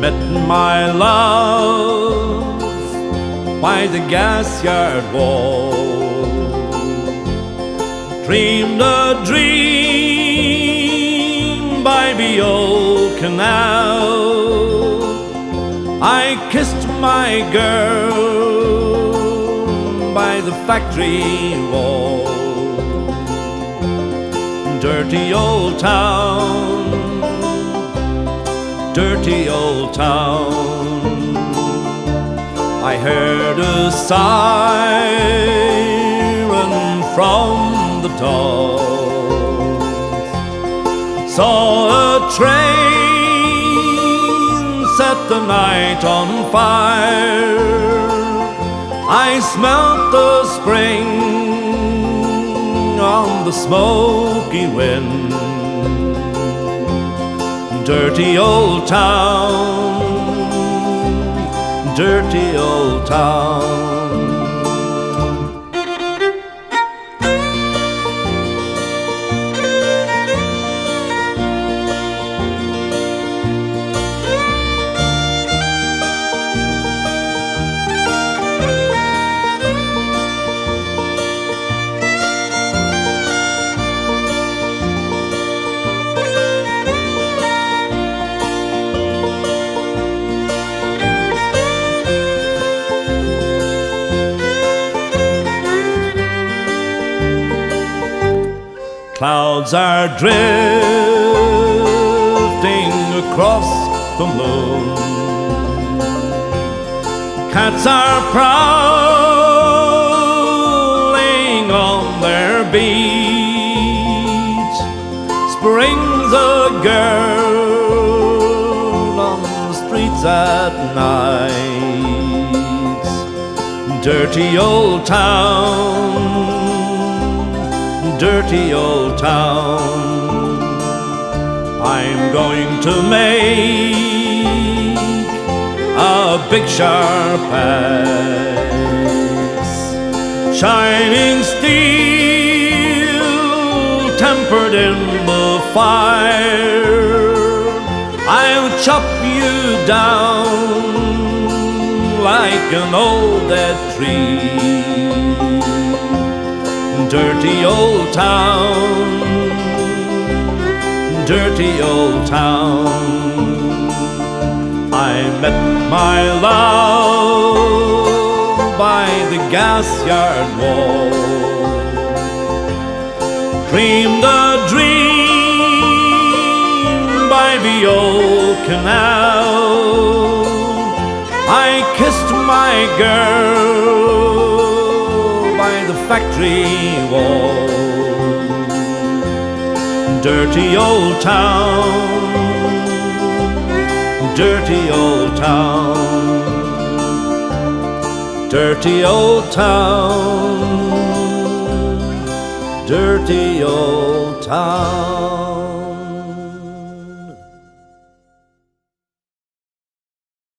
met my love by the gas yard wall. Dreamed a dream by the old canal. I kissed my girl by the factory wall. Dirty old town, dirty old town. I heard a siren from the dogs. Saw a train set the night on fire. I smelt the spring on the smoky wind. Dirty old town, dirty old town. Clouds are drifting across the moon. Cats are prowling on their beat. Spring's a girl on the streets at night. Dirty old town, dirty old town. I'm going to make a big sharp axe, shining steel tempered in the fire. I'll chop you down like an old dead tree. Dirty old town, dirty old town. I met my love by the gas yard wall. Dreamed a dream by the old canal. I kissed my girl by the factory wall. Dirty old town, dirty old town, dirty old town, dirty old town.